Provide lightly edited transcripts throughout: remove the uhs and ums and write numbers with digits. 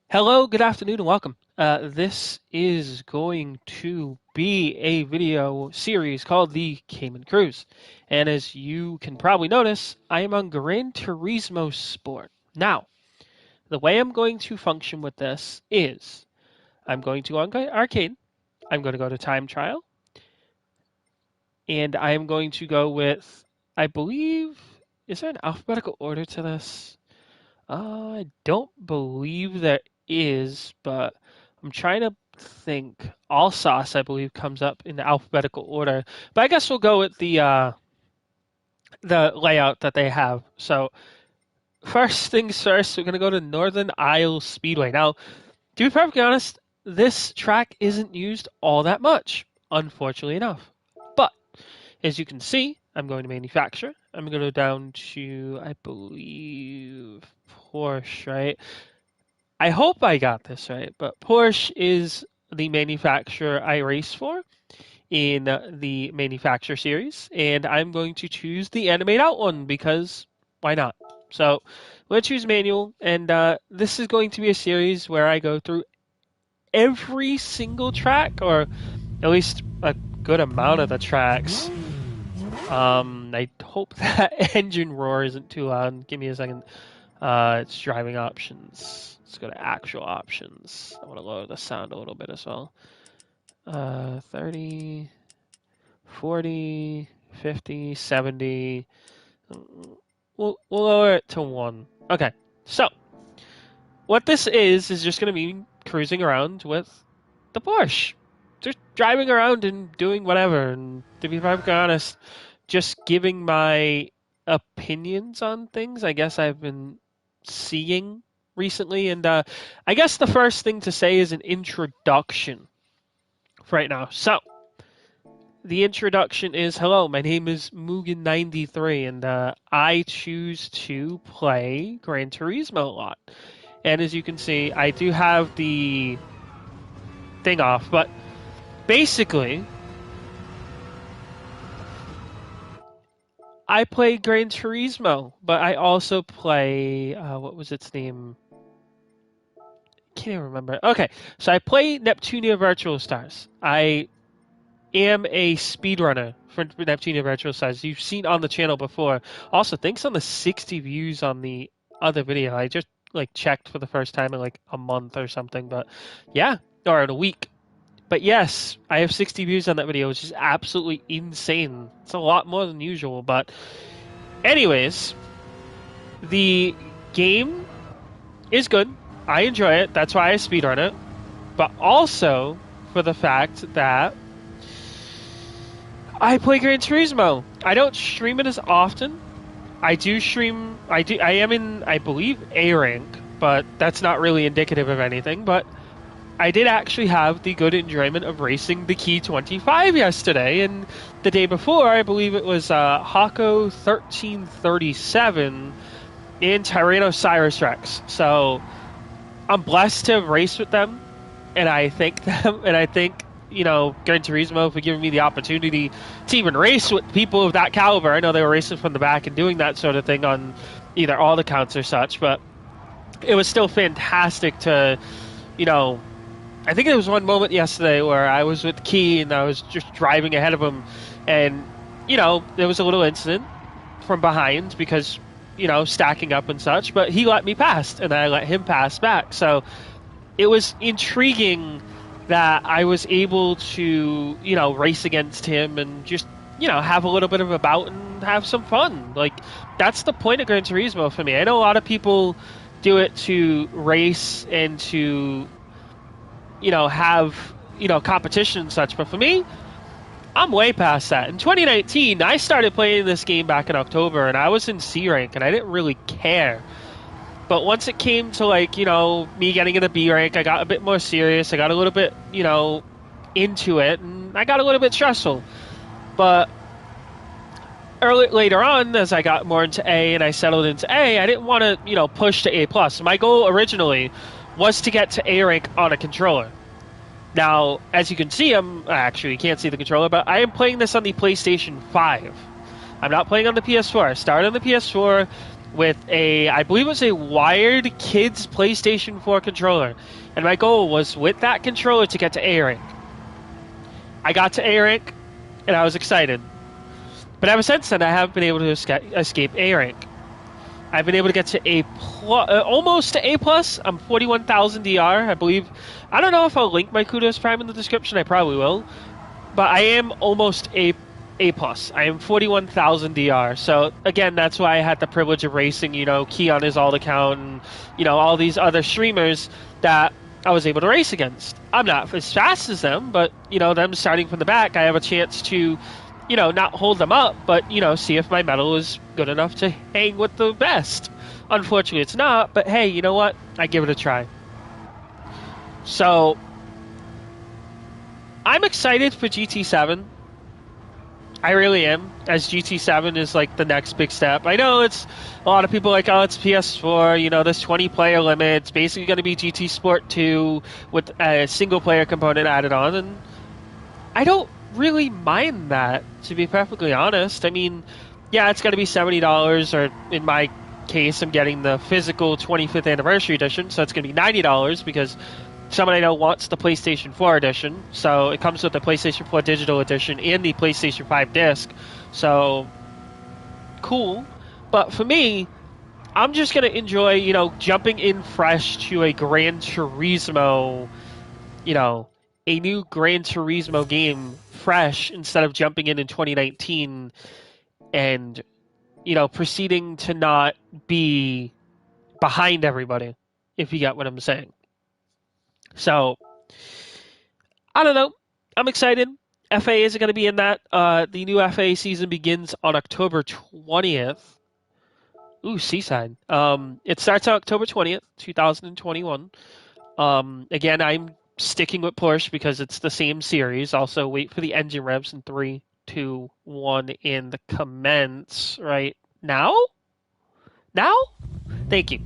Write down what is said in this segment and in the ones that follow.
Hello, good afternoon, and welcome. This is going to be a video series called the Cayman Cruise. And as you can probably notice, I am on Gran Turismo Sport. Now, the way I'm going to function with this is I'm going to go on Arcade, I'm going to go to Time Trial, and I am going to go with, I believe, is there an alphabetical order to this? I don't believe there is, but I'm trying to think. All sauce, I believe, comes up in alphabetical order. But I guess we'll go with the layout that they have. So first things first, we're gonna go to Northern Isle Speedway. Now, to be perfectly honest, this track isn't used all that much, unfortunately enough. But as you can see, I'm going to manufacture. I'm going to go down to, I believe, Porsche, right? I hope I got this right, but Porsche is the manufacturer I race for in the manufacturer series, and I'm going to choose the animate out one because why not? So let's choose manual, and this is going to be a series where I go through every single track, or at least a good amount of the tracks. I hope that engine roar isn't too loud. Give me a second. It's driving options. Let's go to actual options. I want to lower the sound a little bit as well. 30, 40, 50, 70. We'll lower it to 1. Okay, so what this is just going to be cruising around with the Porsche. Just driving around and doing whatever. And to be perfectly honest, just giving my opinions on things. I guess I've been seeing recently, and I guess the first thing to say is an introduction for right now. So the introduction is hello, my name is Mugen93, and I choose to play Gran Turismo a lot. And as you can see, I do have the thing off, but basically I play Gran Turismo, but I also play what was its name? Can't even remember. Okay, so I play Neptunia Virtual Stars. I am a speedrunner for Neptunia Virtual Stars. You've seen on the channel before. Also, thanks on the 60 views on the other video. I just like checked for the first time in like a month or something, but yeah, or in a week. But yes, I have 60 views on that video, which is absolutely insane. It's a lot more than usual, but anyways, the game is good. I enjoy it. That's why I speedrun it. But also for the fact that I play Gran Turismo. I don't stream it as often. I do stream. I am in, I believe, A rank, but that's not really indicative of anything. But I did actually have the good enjoyment of racing the Key 25 yesterday, and the day before, I believe it was Hako 1337 in Tyrannosaurus Rex. So I'm blessed to have raced with them, and I thank them, and I thank, Gran Turismo for giving me the opportunity to even race with people of that caliber. I know they were racing from the back and doing that sort of thing on either all accounts or such, but it was still fantastic to, I think there was one moment yesterday where I was with Key and I was just driving ahead of him, and there was a little incident from behind because stacking up and such, but he let me pass and I let him pass back. So it was intriguing that I was able to race against him and just have a little bit of a bout and have some fun. Like, that's the point of Gran Turismo for me. I know a lot of people do it to race and to have, competition and such. But for me, I'm way past that. In 2019, I started playing this game back in October, and I was in C rank, and I didn't really care. But once it came to, me getting in a B rank, I got a bit more serious. I got a little bit, into it, and I got a little bit stressful. But later on, as I got more into A and I settled into A, I didn't want to, push to A+. My goal originally was to get to A rank on a controller. Now, as you can see, you can't see the controller, but I am playing this on the PlayStation 5. I'm not playing on the PS4. I started on the PS4, with I believe it was a wired kids PlayStation 4 controller. And my goal was with that controller to get to A rank. I got to A rank, and I was excited. But ever since then, I haven't been able to escape A rank. I've been able to get to A plus, almost to A plus. I'm 41,000 DR, I believe. I don't know if I'll link my Kudos Prime in the description. I probably will. But I am almost A plus. I am 41,000 DR. So again, that's why I had the privilege of racing, Key on his alt account and, all these other streamers that I was able to race against. I'm not as fast as them, but, them starting from the back, I have a chance to, not hold them up, but, see if my medal is good enough to hang with the best. Unfortunately, it's not, but hey, you know what? I give it a try. So, I'm excited for GT7. I really am, as GT7 is like the next big step. I know it's a lot of people like, oh, it's PS4, this 20-player limit. It's basically going to be GT Sport 2 with a single-player component added on, and I don't really mind that, to be perfectly honest. I mean, yeah, it's going to be $70, or in my case, I'm getting the physical 25th anniversary edition, so it's going to be $90 because someone I know wants the PlayStation 4 edition, so it comes with the PlayStation 4 digital edition and the PlayStation 5 disc. So, cool. But for me, I'm just going to enjoy, jumping in fresh to a Gran Turismo, a new Gran Turismo game fresh instead of jumping in 2019 and, proceeding to not be behind everybody, if you get what I'm saying. So, I don't know. I'm excited. FA isn't going to be in that. The new FA season begins on October 20th. Ooh, Seaside. It starts on October 20th, 2021. Again, I'm sticking with Porsche because it's the same series. Also, wait for the engine revs in 3, 2, 1, and commence right now? Now? Thank you.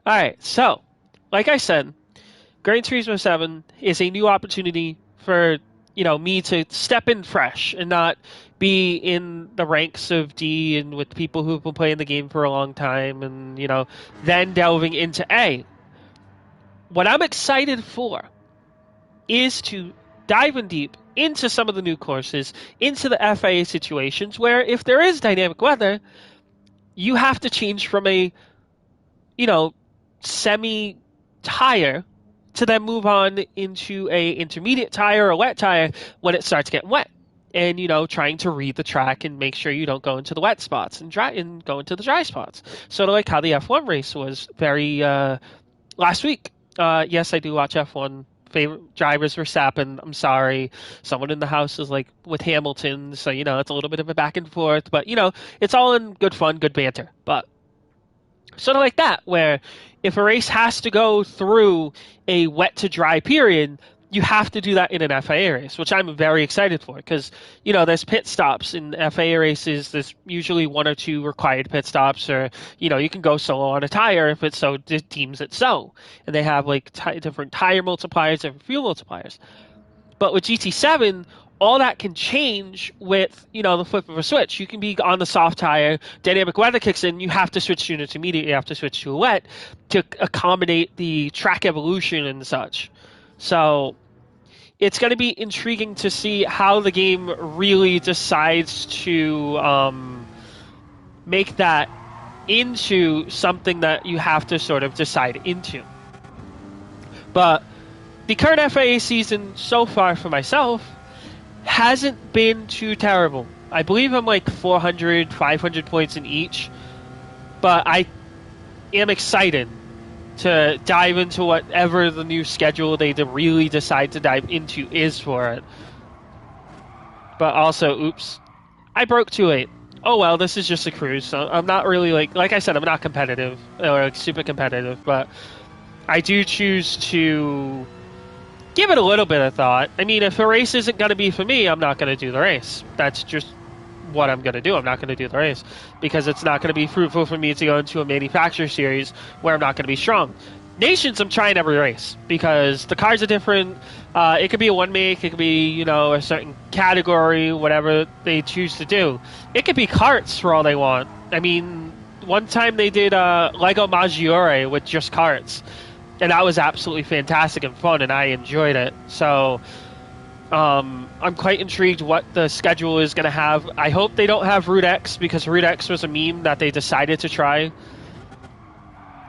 Alright, so, like I said, Gran Turismo 7 is a new opportunity for, me to step in fresh and not be in the ranks of D and with people who've been playing the game for a long time and, then delving into A. What I'm excited for is to dive in deep into some of the new courses, into the FIA situations where if there is dynamic weather, you have to change from a, semi-tire to then move on into a intermediate tire or wet tire when it starts getting wet. And, trying to read the track and make sure you don't go into the wet spots and go into the dry spots. Sort of like how the F1 race was very last week. Yes, I do watch F1. Favorite drivers Verstappen. I'm sorry. Someone in the house is like with Hamilton, so, it's a little bit of a back and forth. But, it's all in good fun, good banter. But sort of like that, where if a race has to go through a wet to dry period, you have to do that in an FIA race, which I'm very excited for because, there's pit stops in FIA races. There's usually 1 or 2 required pit stops, or, you can go solo on a tire if it so deems it so. And they have like different tire multipliers, different fuel multipliers. But with GT7, all that can change with, the flip of a switch. You can be on the soft tire, dynamic weather kicks in, you have to switch to an intermediate, you have to switch to a wet to accommodate the track evolution and such. So it's going to be intriguing to see how the game really decides to make that into something that you have to sort of decide into. But the current FIA season so far for myself hasn't been too terrible. I believe I'm like 400, 500 points in each, but I am excited to dive into whatever the new schedule they really decide to dive into is for it. But also, oops, I broke 2.8. Oh well, this is just a cruise, so I'm not really like I said, I'm not competitive or like super competitive, but I do choose to give it a little bit of thought. I mean, if a race isn't going to be for me, I'm not going to do the race. That's just what I'm going to do. I'm not going to do the race because it's not going to be fruitful for me to go into a manufacturer series where I'm not going to be strong. Nations, I'm trying every race because the cars are different. It could be a one make, it could be a certain category, whatever they choose to do. It could be carts for all they want. I mean, one time they did Lego Maggiore with just carts, and that was absolutely fantastic and fun, and I enjoyed it. So I'm quite intrigued what the schedule is going to have. I hope they don't have Route X because Route X was a meme that they decided to try,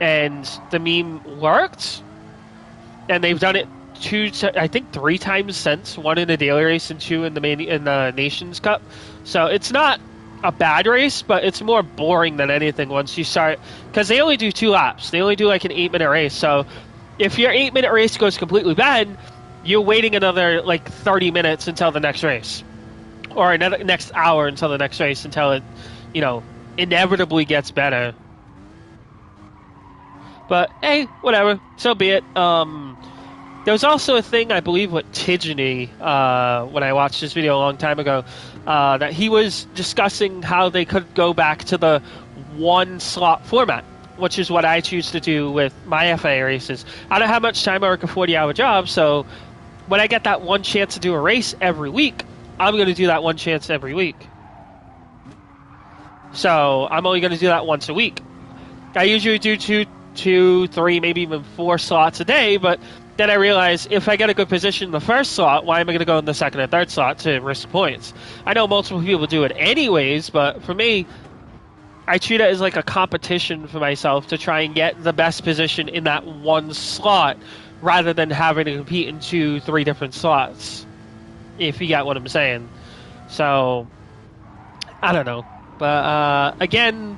and the meme worked, and they've done it I think 3 times since. One in the daily race and two in the Nations Cup. So it's not a bad race, but it's more boring than anything once you start, because they only do 2 laps. They only do like an 8-minute race. So if your 8-minute race goes completely bad, you're waiting another like 30 minutes until the next race, or another next hour until the next race until it, inevitably gets better. But hey, whatever. So be it. There was also a thing, I believe, with Tigeny, when I watched this video a long time ago, that he was discussing how they could go back to the one-slot format, which is what I choose to do with my FIA races. I don't have much time. I work a 40-hour job, so when I get that one chance to do a race every week, I'm going to do that one chance every week. So I'm only going to do that once a week. I usually do two, 3, maybe even 4 slots a day, but then I realize if I get a good position in the first slot, why am I going to go in the second and third slot to risk points? I know multiple people do it anyways, but for me, I treat it as like a competition for myself to try and get the best position in that one slot rather than having to compete in 2, 3 different slots, if you get what I'm saying. So, I don't know. But again,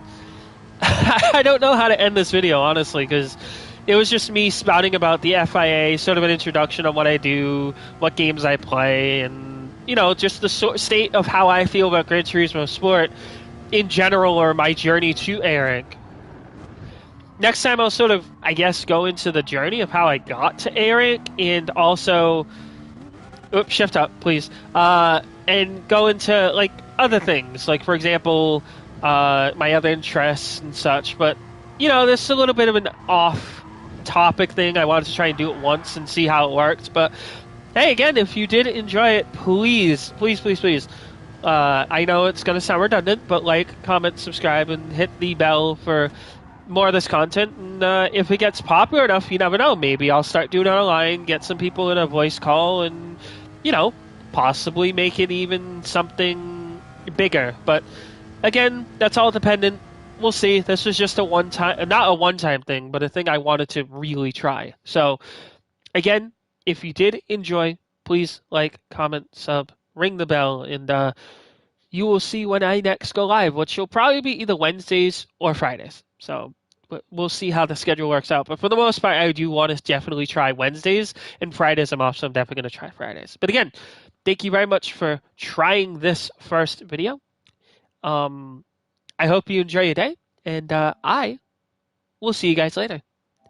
I don't know how to end this video, honestly, because it was just me spouting about the FIA, sort of an introduction on what I do, what games I play, and, just the state of how I feel about Gran Turismo Sport in general, or my journey to Eric. Next time I'll sort of, I guess, go into the journey of how I got to Eric, and also... Oops, shift up, please. And go into, like, other things. Like, for example, my other interests and such. But, this is a little bit of an off-topic thing. I wanted to try and do it once and see how it worked. But, hey, again, if you did enjoy it, please, please, please, please. I know it's going to sound redundant, but like, comment, subscribe, and hit the bell for more of this content. And if it gets popular enough, you never know. Maybe I'll start doing it online, get some people in a voice call, and, possibly make it even something bigger. But again, that's all dependent. We'll see. This was just not a one-time thing, but a thing I wanted to really try. So, again, if you did enjoy, please like, comment, sub, ring the bell, and you will see when I next go live, which will probably be either Wednesdays or Fridays. So we'll see how the schedule works out. But for the most part, I do want to definitely try Wednesdays, and Fridays I'm off, so I'm definitely going to try Fridays. But again, thank you very much for trying this first video. I hope you enjoy your day, and I will see you guys later.